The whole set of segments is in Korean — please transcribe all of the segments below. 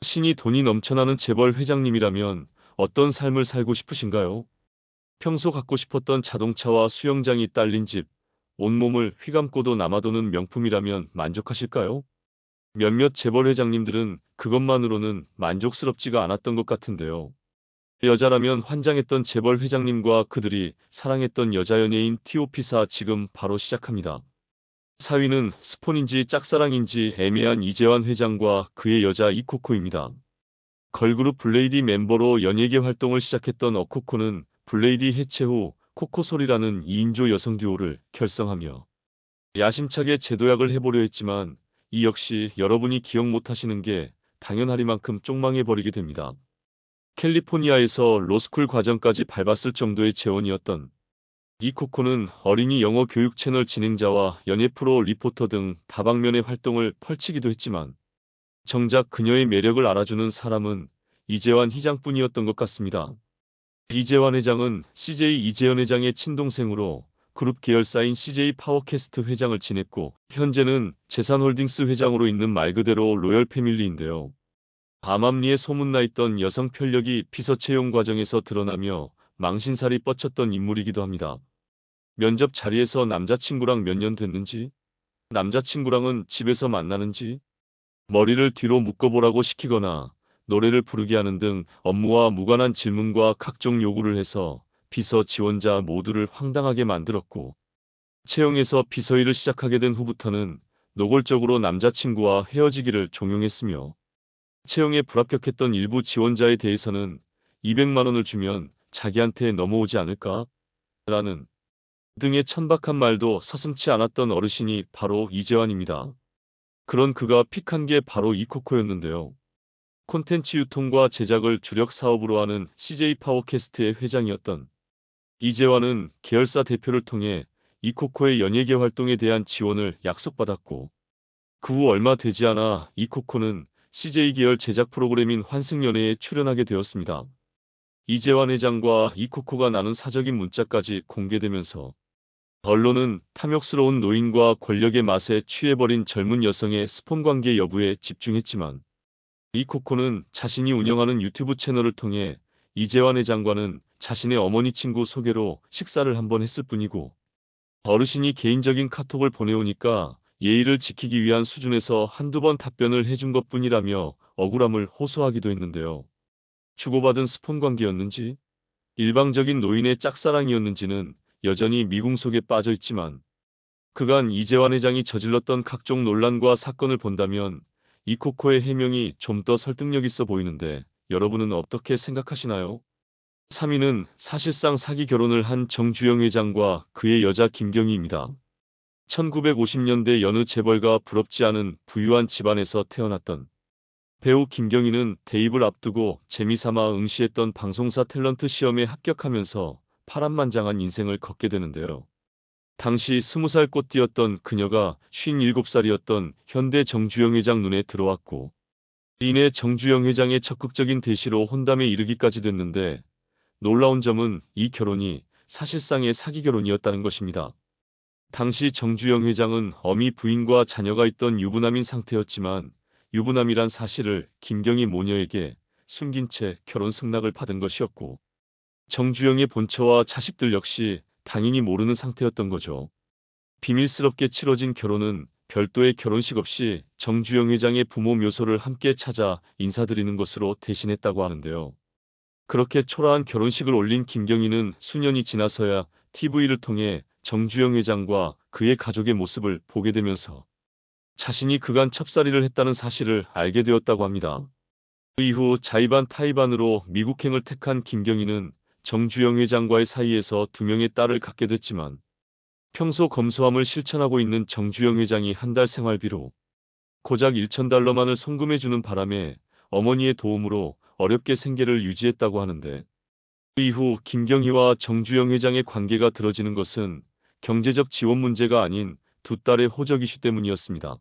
자신이 돈이 넘쳐나는 재벌 회장님이라면 어떤 삶을 살고 싶으신가요? 평소 갖고 싶었던 자동차와 수영장이 딸린 집, 온몸을 휘감고도 남아도는 명품이라면 만족하실까요? 몇몇 재벌 회장님들은 그것만으로는 만족스럽지가 않았던 것 같은데요. 여자라면 환장했던 재벌 회장님과 그들이 사랑했던 여자 연예인 T.O.P사 지금 바로 시작합니다. 4위는 스폰인지 짝사랑인지 애매한 이재환 회장과 그의 여자 이코코입니다. 걸그룹 블레이디 멤버로 연예계 활동을 시작했던 어코코는 블레이디 해체 후 코코솔이라는 2인조 여성 듀오를 결성하며 야심차게 제도약을 해보려 했지만 이 역시 여러분이 기억 못하시는 게 당연하리만큼 쪽망해버리게 됩니다. 캘리포니아에서 로스쿨 과정까지 밟았을 정도의 재원이었던 이코코는 어린이 영어 교육 채널 진행자와 연예 프로 리포터 등 다방면의 활동을 펼치기도 했지만 정작 그녀의 매력을 알아주는 사람은 이재환 회장뿐이었던 것 같습니다. 이재환 회장은 CJ 이재현 회장의 친동생으로 그룹 계열사인 CJ 파워캐스트 회장을 지냈고 현재는 재산홀딩스 회장으로 있는 말 그대로 로열 패밀리인데요. 밤암리에 소문나 있던 여성 편력이 비서 채용 과정에서 드러나며 망신살이 뻗쳤던 인물이기도 합니다. 면접 자리에서 남자친구랑 몇 년 됐는지, 남자친구랑은 집에서 만나는지, 머리를 뒤로 묶어보라고 시키거나 노래를 부르게 하는 등 업무와 무관한 질문과 각종 요구를 해서 비서 지원자 모두를 황당하게 만들었고 채용에서 비서일을 시작하게 된 후부터는 노골적으로 남자친구와 헤어지기를 종용했으며 채용에 불합격했던 일부 지원자에 대해서는 200만 원을 주면 자기한테 넘어오지 않을까? 라는 등의 천박한 말도 서슴지 않았던 어르신이 바로 이재환입니다. 그런 그가 픽한 게 바로 이코코였는데요. 콘텐츠 유통과 제작을 주력 사업으로 하는 CJ 파워캐스트의 회장이었던 이재환은 계열사 대표를 통해 이코코의 연예계 활동에 대한 지원을 약속받았고 그 후 얼마 되지 않아 이코코는 CJ 계열 제작 프로그램인 환승연애에 출연하게 되었습니다. 이재환 회장과 이코코가 나눈 사적인 문자까지 공개되면서 언론은 탐욕스러운 노인과 권력의 맛에 취해버린 젊은 여성의 스폰 관계 여부에 집중했지만 이코코는 자신이 운영하는 유튜브 채널을 통해 이재환 회장과는 자신의 어머니 친구 소개로 식사를 한번 했을 뿐이고 어르신이 개인적인 카톡을 보내오니까 예의를 지키기 위한 수준에서 한두 번 답변을 해준 것뿐이라며 억울함을 호소하기도 했는데요. 주고받은 스폰 관계였는지 일방적인 노인의 짝사랑이었는지는 여전히 미궁 속에 빠져 있지만 그간 이재환 회장이 저질렀던 각종 논란과 사건을 본다면 이코코의 해명이 좀 더 설득력 있어 보이는데 여러분은 어떻게 생각하시나요? 3위는 사실상 사기 결혼을 한 정주영 회장과 그의 여자 김경희입니다. 1950년대 여느 재벌가 부럽지 않은 부유한 집안에서 태어났던 배우 김경희는 대입을 앞두고 재미삼아 응시했던 방송사 탤런트 시험에 합격하면서 파란만장한 인생을 걷게 되는데요. 당시 20살 꽃띠였던 그녀가 57살이었던 현대 정주영 회장 눈에 들어왔고 이내 정주영 회장의 적극적인 대시로 혼담에 이르기까지 됐는데 놀라운 점은 이 결혼이 사실상의 사기 결혼이었다는 것입니다. 당시 정주영 회장은 어미 부인과 자녀가 있던 유부남인 상태였지만 유부남이란 사실을 김경희 모녀에게 숨긴 채 결혼 승낙을 받은 것이었고 정주영의 본처와 자식들 역시 당연히 모르는 상태였던 거죠. 비밀스럽게 치러진 결혼은 별도의 결혼식 없이 정주영 회장의 부모 묘소를 함께 찾아 인사드리는 것으로 대신했다고 하는데요. 그렇게 초라한 결혼식을 올린 김경희는 수년이 지나서야 TV를 통해 정주영 회장과 그의 가족의 모습을 보게 되면서 자신이 그간 첩살이를 했다는 사실을 알게 되었다고 합니다. 그 이후 자의반 타의반으로 미국행을 택한 김경희는 정주영 회장과의 사이에서 2명의 딸을 갖게 됐지만 평소 검소함을 실천하고 있는 정주영 회장이 한 달 생활비로 고작 $1,000만을 송금해주는 바람에 어머니의 도움으로 어렵게 생계를 유지했다고 하는데 그 이후 김경희와 정주영 회장의 관계가 들어지는 것은 경제적 지원 문제가 아닌 두 딸의 호적 이슈 때문이었습니다.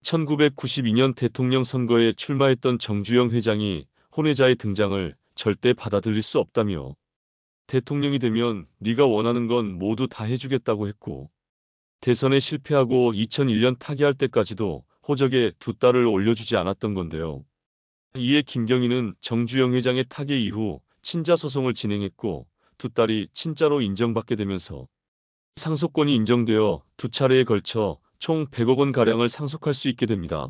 1992년 대통령 선거에 출마했던 정주영 회장이 혼외자의 등장을 절대 받아들일 수 없다며 대통령이 되면 네가 원하는 건 모두 다 해주겠다고 했고 대선에 실패하고 2001년 타계할 때까지도 호적에 두 딸을 올려주지 않았던 건데요. 이에 김경희는 정주영 회장의 타계 이후 친자 소송을 진행했고 두 딸이 친자로 인정받게 되면서 상속권이 인정되어 두 차례에 걸쳐 총 100억 원 가량을 상속할 수 있게 됩니다.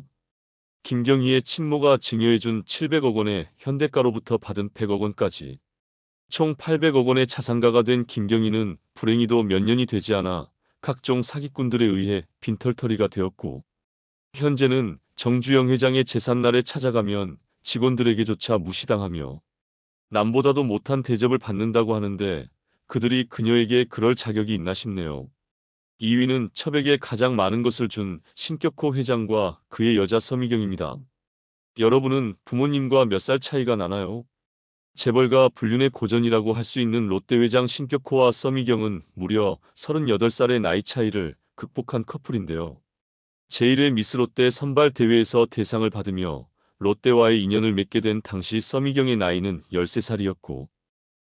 김경희의 친모가 증여해준 700억 원에 현대가로부터 받은 100억 원까지 총 800억 원의 자산가가 된 김경희는 불행히도 몇 년이 되지 않아 각종 사기꾼들에 의해 빈털터리가 되었고 현재는 정주영 회장의 재산날에 찾아가면 직원들에게조차 무시당하며 남보다도 못한 대접을 받는다고 하는데 그들이 그녀에게 그럴 자격이 있나 싶네요. 2위는 첩에게 가장 많은 것을 준 신격호 회장과 그의 여자 서미경입니다. 여러분은 부모님과 몇 살 차이가 나나요? 재벌가 불륜의 고전이라고 할 수 있는 롯데 회장 신격호와 서미경은 무려 38살의 나이 차이를 극복한 커플인데요. 제1회 미스 롯데 선발 대회에서 대상을 받으며 롯데와의 인연을 맺게 된 당시 서미경의 나이는 13살이었고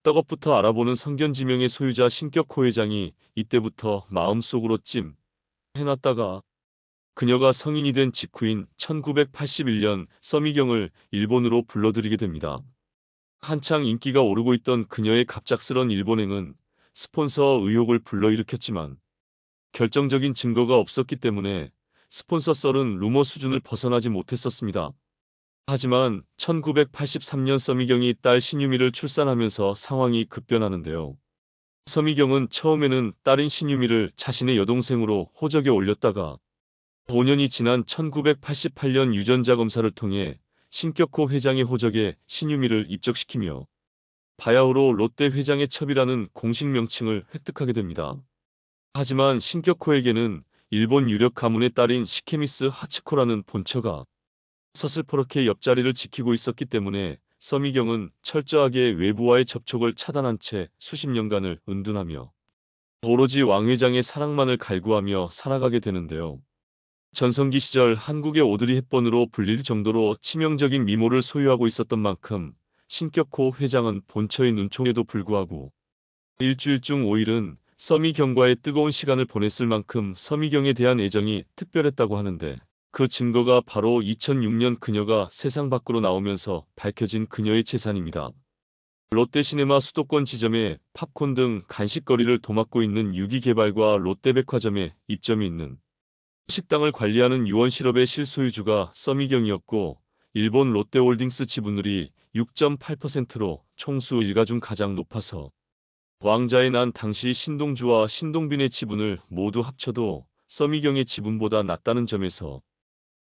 떡업부터 알아보는 성견지명의 소유자 신격호 회장이 이때부터 마음속으로 찜 해놨다가 그녀가 성인이 된 직후인 1981년 서미경을 일본으로 불러들이게 됩니다. 한창 인기가 오르고 있던 그녀의 갑작스런 일본행은 스폰서 의혹을 불러일으켰지만 결정적인 증거가 없었기 때문에 스폰서 썰은 루머 수준을 벗어나지 못했었습니다. 하지만 1983년 서미경이 딸 신유미를 출산하면서 상황이 급변하는데요. 서미경은 처음에는 딸인 신유미를 자신의 여동생으로 호적에 올렸다가 5년이 지난 1988년 유전자 검사를 통해 신격호 회장의 호적에 신유미를 입적시키며 바야흐로 롯데 회장의 첩이라는 공식 명칭을 획득하게 됩니다. 하지만 신격호에게는 일본 유력 가문의 딸인 시케미스 하츠코라는 본처가 서슬퍼렇게 옆자리를 지키고 있었기 때문에 서미경은 철저하게 외부와의 접촉을 차단한 채 수십 년간을 은둔하며 오로지 왕 회장의 사랑만을 갈구하며 살아가게 되는데요. 전성기 시절 한국의 오드리 헵번으로 불릴 정도로 치명적인 미모를 소유하고 있었던 만큼 신격호 회장은 본처의 눈총에도 불구하고 일주일 중 5일은 서미경과의 뜨거운 시간을 보냈을 만큼 서미경에 대한 애정이 특별했다고 하는데 그 증거가 바로 2006년 그녀가 세상 밖으로 나오면서 밝혀진 그녀의 재산입니다. 롯데시네마 수도권 지점에 팝콘 등 간식거리를 도맡고 있는 유기개발과 롯데백화점에 입점이 있는 식당을 관리하는 유원실업의 실소유주가 서미경이었고 일본 롯데홀딩스 지분율이 6.8%로 총수 일가 중 가장 높아서 왕자의 난 당시 신동주와 신동빈의 지분을 모두 합쳐도 서미경의 지분보다 낮다는 점에서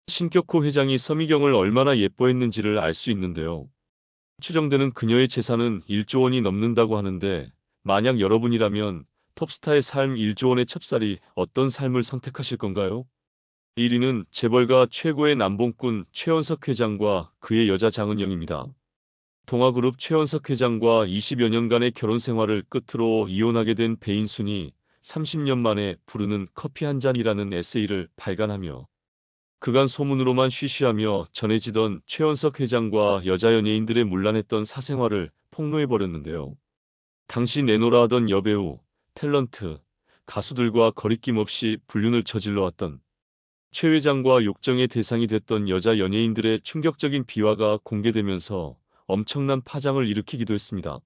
신격호 회장이 서미경을 얼마나 예뻐했는지를 알 수 있는데요. 추정되는 그녀의 재산은 1조 원이 넘는다고 하는데 만약 여러분이라면 톱스타의 삶 1조 원의 첩살이 어떤 삶을 선택하실 건가요? 1위는 재벌가 최고의 남봉꾼 최원석 회장과 그의 여자 장은영입니다. 동아그룹 최원석 회장과 20여 년간의 결혼 생활을 끝으로 이혼하게 된 배인순이 30년 만에 부르는 커피 한 잔이라는 에세이를 발간하며 그간 소문으로만 쉬쉬하며 전해지던 최원석 회장과 여자 연예인들의 문란했던 사생활을 폭로해버렸는데요. 당시 내노라 하던 여배우, 탤런트, 가수들과 거리낌 없이 불륜을 저질러왔던 최 회장과 욕정의 대상이 됐던 여자 연예인들의 충격적인 비화가 공개되면서 엄청난 파장을 일으키기도 했습니다.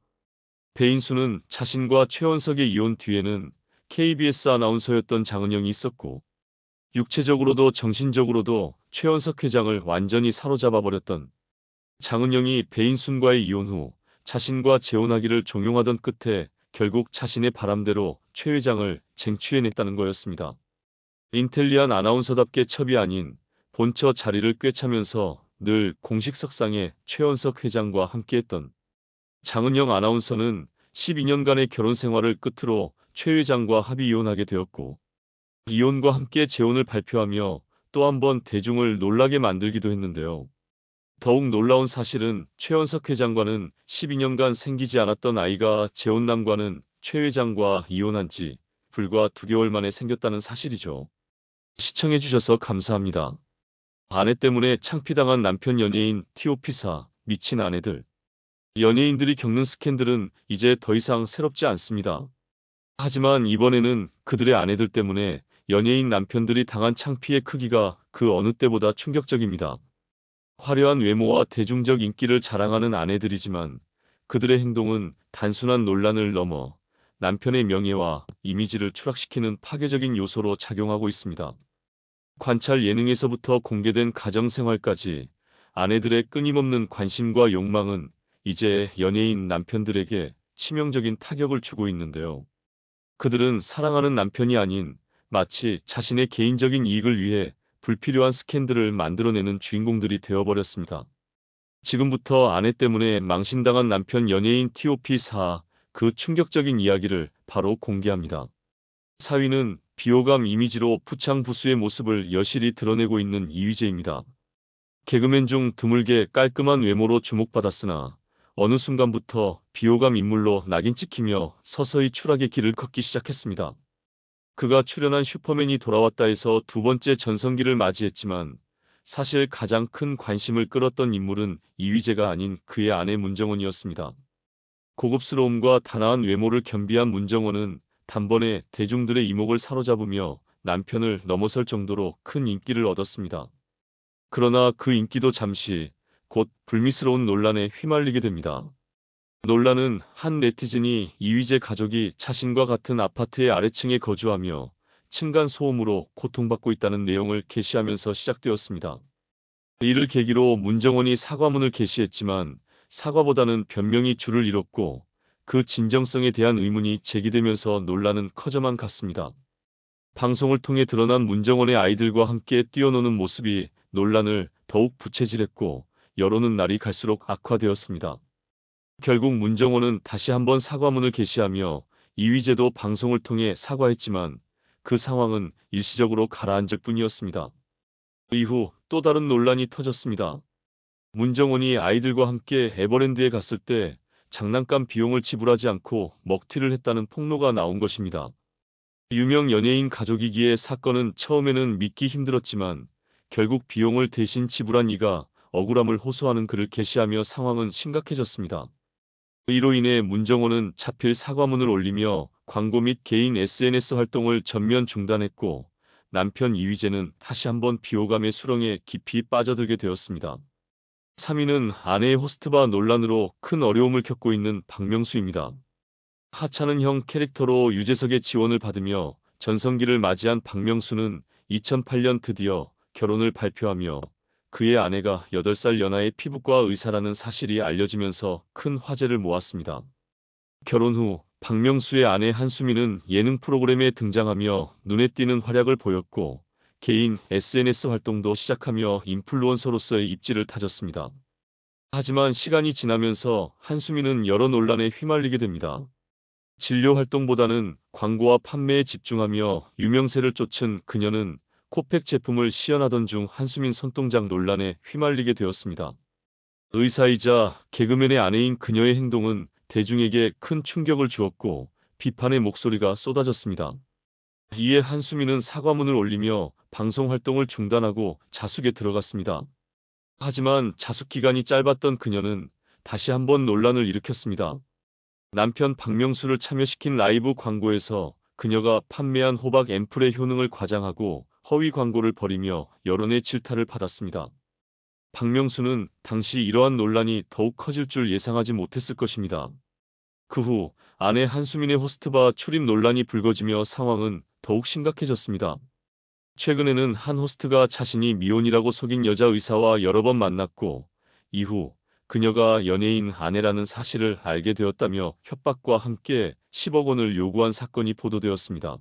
배인수는 자신과 최원석의 이혼 뒤에는 KBS 아나운서였던 장은영이 있었고 육체적으로도 정신적으로도 최원석 회장을 완전히 사로잡아버렸던 장은영이 배인순과의 이혼 후 자신과 재혼하기를 종용하던 끝에 결국 자신의 바람대로 최 회장을 쟁취해냈다는 거였습니다. 인텔리한 아나운서답게 첩이 아닌 본처 자리를 꿰차면서 늘 공식석상에 최원석 회장과 함께했던 장은영 아나운서는 12년간의 결혼 생활을 끝으로 최 회장과 합의 이혼하게 되었고 이혼과 함께 재혼을 발표하며 또 한 번 대중을 놀라게 만들기도 했는데요. 더욱 놀라운 사실은 최원석 회장과는 12년간 생기지 않았던 아이가 재혼남과는 최 회장과 이혼한 지 불과 2개월 만에 생겼다는 사실이죠. 시청해주셔서 감사합니다. 아내 때문에 창피당한 남편 연예인 T.O.P사 미친 아내들. 연예인들이 겪는 스캔들은 이제 더 이상 새롭지 않습니다. 하지만 이번에는 그들의 아내들 때문에 연예인 남편들이 당한 창피의 크기가 그 어느 때보다 충격적입니다. 화려한 외모와 대중적 인기를 자랑하는 아내들이지만 그들의 행동은 단순한 논란을 넘어 남편의 명예와 이미지를 추락시키는 파괴적인 요소로 작용하고 있습니다. 관찰 예능에서부터 공개된 가정생활까지 아내들의 끊임없는 관심과 욕망은 이제 연예인 남편들에게 치명적인 타격을 주고 있는데요. 그들은 사랑하는 남편이 아닌 마치 자신의 개인적인 이익을 위해 불필요한 스캔들을 만들어내는 주인공들이 되어버렸습니다. 지금부터 아내 때문에 망신당한 남편 연예인 TOP4 그 충격적인 이야기를 바로 공개합니다. 4위는 비호감 이미지로 부창부수의 모습을 여실히 드러내고 있는 이휘재입니다. 개그맨 중 드물게 깔끔한 외모로 주목받았으나 어느 순간부터 비호감 인물로 낙인 찍히며 서서히 추락의 길을 걷기 시작했습니다. 그가 출연한 슈퍼맨이 돌아왔다에서 두 번째 전성기를 맞이했지만 사실 가장 큰 관심을 끌었던 인물은 이휘재가 아닌 그의 아내 문정원이었습니다. 고급스러움과 단아한 외모를 겸비한 문정원은 단번에 대중들의 이목을 사로잡으며 남편을 넘어설 정도로 큰 인기를 얻었습니다. 그러나 그 인기도 잠시 곧 불미스러운 논란에 휘말리게 됩니다. 논란은 한 네티즌이 이휘재 가족이 자신과 같은 아파트의 아래층에 거주하며 층간 소음으로 고통받고 있다는 내용을 게시하면서 시작되었습니다. 이를 계기로 문정원이 사과문을 게시했지만 사과보다는 변명이 줄을 이뤘고 그 진정성에 대한 의문이 제기되면서 논란은 커져만 갔습니다. 방송을 통해 드러난 문정원의 아이들과 함께 뛰어노는 모습이 논란을 더욱 부채질했고 여론은 날이 갈수록 악화되었습니다. 결국 문정원은 다시 한번 사과문을 게시하며 이휘재도 방송을 통해 사과했지만 그 상황은 일시적으로 가라앉을 뿐이었습니다. 이후 또 다른 논란이 터졌습니다. 문정원이 아이들과 함께 에버랜드에 갔을 때 장난감 비용을 지불하지 않고 먹튀를 했다는 폭로가 나온 것입니다. 유명 연예인 가족이기에 사건은 처음에는 믿기 힘들었지만 결국 비용을 대신 지불한 이가 억울함을 호소하는 글을 게시하며 상황은 심각해졌습니다. 이로 인해 문정원은 자필 사과문을 올리며 광고 및 개인 SNS 활동을 전면 중단했고 남편 이휘재는 다시 한번 비호감의 수렁에 깊이 빠져들게 되었습니다. 3위는 아내의 호스트바 논란으로 큰 어려움을 겪고 있는 박명수입니다. 하찮은 형 캐릭터로 유재석의 지원을 받으며 전성기를 맞이한 박명수는 2008년 드디어 결혼을 발표하며 그의 아내가 8살 연하의 피부과 의사라는 사실이 알려지면서 큰 화제를 모았습니다. 결혼 후 박명수의 아내 한수미는 예능 프로그램에 등장하며 눈에 띄는 활약을 보였고 개인 SNS 활동도 시작하며 인플루언서로서의 입지를 다졌습니다. 하지만 시간이 지나면서 한수미는 여러 논란에 휘말리게 됩니다. 진료 활동보다는 광고와 판매에 집중하며 유명세를 쫓은 그녀는 코팩 제품을 시연하던 중 한수민 손동작 논란에 휘말리게 되었습니다. 의사이자 개그맨의 아내인 그녀의 행동은 대중에게 큰 충격을 주었고 비판의 목소리가 쏟아졌습니다. 이에 한수민은 사과문을 올리며 방송 활동을 중단하고 자숙에 들어갔습니다. 하지만 자숙 기간이 짧았던 그녀는 다시 한번 논란을 일으켰습니다. 남편 박명수를 참여시킨 라이브 광고에서 그녀가 판매한 호박 앰플의 효능을 과장하고 허위 광고를 벌이며 여론의 질타를 받았습니다. 박명수는 당시 이러한 논란이 더욱 커질 줄 예상하지 못했을 것입니다. 그 후 아내 한수민의 호스트바 출입 논란이 불거지며 상황은 더욱 심각해졌습니다. 최근에는 한 호스트가 자신이 미혼이라고 속인 여자 의사와 여러 번 만났고 이후 그녀가 연예인 아내라는 사실을 알게 되었다며 협박과 함께 10억 원을 요구한 사건이 보도되었습니다.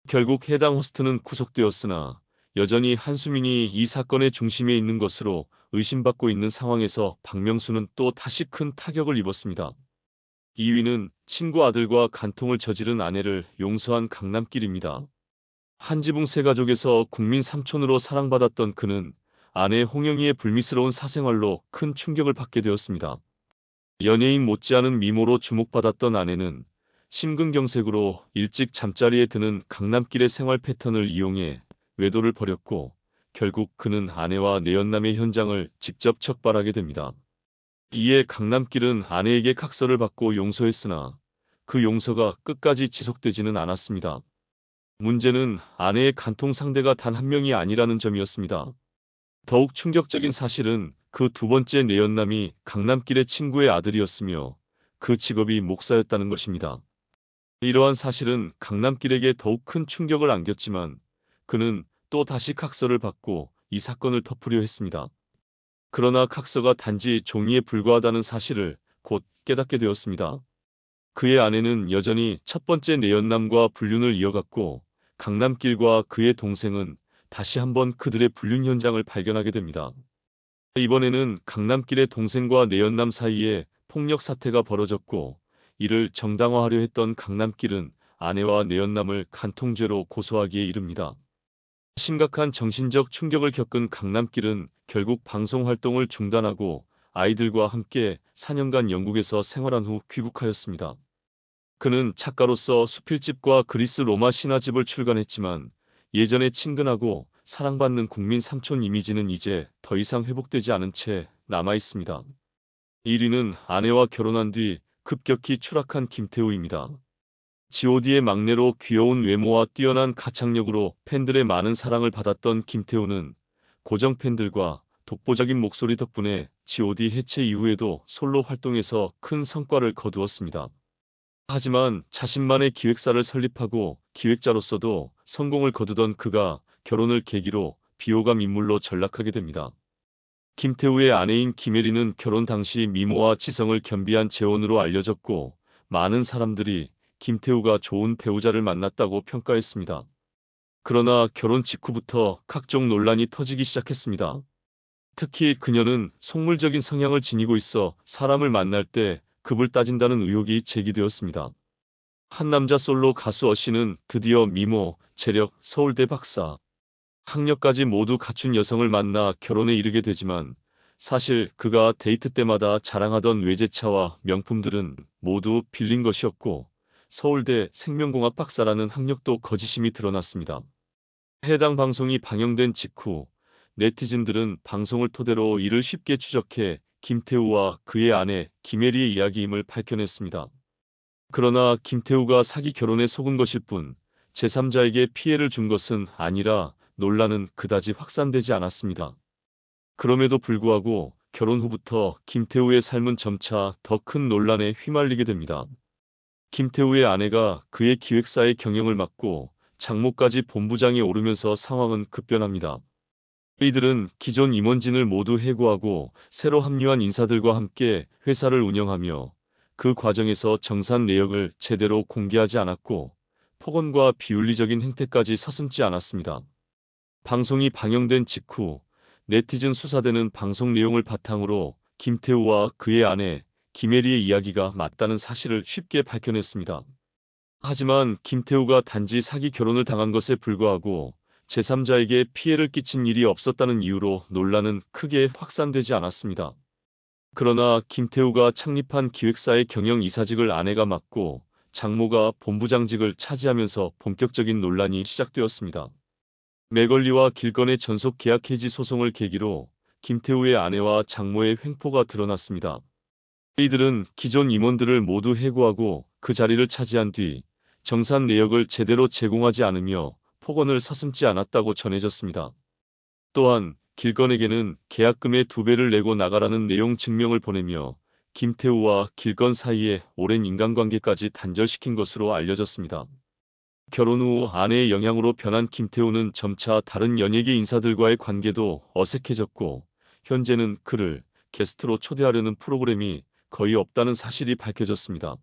결국 해당 호스트는 구속되었으나 여전히 한수민이 이 사건의 중심에 있는 것으로 의심받고 있는 상황에서 박명수는 또 다시 큰 타격을 입었습니다. 2위는 친구 아들과 간통을 저지른 아내를 용서한 강남길입니다. 한지붕 세가족에서 국민 삼촌으로 사랑받았던 그는 아내 홍영희의 불미스러운 사생활로 큰 충격을 받게 되었습니다. 연예인 못지않은 미모로 주목받았던 아내는 심근경색으로 일찍 잠자리에 드는 강남길의 생활 패턴을 이용해 외도를 벌였고 결국 그는 아내와 내연남의 현장을 직접 적발하게 됩니다. 이에 강남길은 아내에게 각서를 받고 용서했으나 그 용서가 끝까지 지속되지는 않았습니다. 문제는 아내의 간통 상대가 단 한 명이 아니라는 점이었습니다. 더욱 충격적인 사실은 그 두 번째 내연남이 강남길의 친구의 아들이었으며 그 직업이 목사였다는 것입니다. 이러한 사실은 강남길에게 더욱 큰 충격을 안겼지만 그는 또 다시 각서를 받고 이 사건을 덮으려 했습니다. 그러나 각서가 단지 종이에 불과하다는 사실을 곧 깨닫게 되었습니다. 그의 아내는 여전히 첫 번째 내연남과 불륜을 이어갔고 강남길과 그의 동생은 다시 한번 그들의 불륜 현장을 발견하게 됩니다. 이번에는 강남길의 동생과 내연남 사이에 폭력 사태가 벌어졌고 이를 정당화하려 했던 강남길은 아내와 내연남을 간통죄로 고소하기에 이릅니다. 심각한 정신적 충격을 겪은 강남길은 결국 방송 활동을 중단하고 아이들과 함께 4년간 영국에서 생활한 후 귀국하였습니다. 그는 작가로서 수필집과 그리스 로마 신화집을 출간했지만 예전의 친근하고 사랑받는 국민 삼촌 이미지는 이제 더 이상 회복되지 않은 채 남아있습니다. 1위는 아내와 결혼한 뒤 급격히 추락한 김태우입니다. god의 막내로 귀여운 외모와 뛰어난 가창력으로 팬들의 많은 사랑을 받았던 김태우는 고정 팬들과 독보적인 목소리 덕분에 god 해체 이후에도 솔로 활동에서 큰 성과를 거두었습니다. 하지만 자신만의 기획사를 설립하고 기획자로서도 성공을 거두던 그가 결혼을 계기로 비호감 인물로 전락하게 됩니다. 김태우의 아내인 김혜리는 결혼 당시 미모와 지성을 겸비한 재혼으로 알려졌고 많은 사람들이 김태우가 좋은 배우자를 만났다고 평가했습니다. 그러나 결혼 직후부터 각종 논란이 터지기 시작했습니다. 특히 그녀는 속물적인 성향을 지니고 있어 사람을 만날 때 급을 따진다는 의혹이 제기되었습니다. 한 남자 솔로 가수 어씨는 드디어 미모, 재력, 서울대 박사, 학력까지 모두 갖춘 여성을 만나 결혼에 이르게 되지만 사실 그가 데이트 때마다 자랑하던 외제차와 명품들은 모두 빌린 것이었고 서울대 생명공학 박사라는 학력도 거짓임이 드러났습니다. 해당 방송이 방영된 직후 네티즌들은 방송을 토대로 이를 쉽게 추적해 김태우와 그의 아내 김혜리의 이야기임을 밝혀냈습니다. 그러나 김태우가 사기 결혼에 속은 것일 뿐 제3자에게 피해를 준 것은 아니라 논란은 그다지 확산되지 않았습니다. 그럼에도 불구하고 결혼 후부터 김태우의 삶은 점차 더 큰 논란에 휘말리게 됩니다. 김태우의 아내가 그의 기획사의 경영을 맡고 장모까지 본부장에 오르면서 상황은 급변합니다. 이들은 기존 임원진을 모두 해고하고 새로 합류한 인사들과 함께 회사를 운영하며 그 과정에서 정산 내역을 제대로 공개하지 않았고 폭언과 비윤리적인 행태까지 서슴지 않았습니다. 방송이 방영된 직후 네티즌 수사대는 방송 내용을 바탕으로 김태우와 그의 아내 김혜리의 이야기가 맞다는 사실을 쉽게 밝혀냈습니다. 하지만 김태우가 단지 사기 결혼을 당한 것에 불과하고 제3자에게 피해를 끼친 일이 없었다는 이유로 논란은 크게 확산되지 않았습니다. 그러나 김태우가 창립한 기획사의 경영이사직을 아내가 맡고 장모가 본부장직을 차지하면서 본격적인 논란이 시작되었습니다. 맥걸리와 길건의 전속 계약 해지 소송을 계기로 김태우의 아내와 장모의 횡포가 드러났습니다. 이들은 기존 임원들을 모두 해고하고 그 자리를 차지한 뒤 정산 내역을 제대로 제공하지 않으며 폭언을 서슴지 않았다고 전해졌습니다. 또한 길건에게는 계약금의 2배를 내고 나가라는 내용 증명을 보내며 김태우와 길건 사이에 오랜 인간관계까지 단절시킨 것으로 알려졌습니다. 결혼 후 아내의 영향으로 변한 김태우는 점차 다른 연예계 인사들과의 관계도 어색해졌고 현재는 그를 게스트로 초대하려는 프로그램이 거의 없다는 사실이 밝혀졌습니다.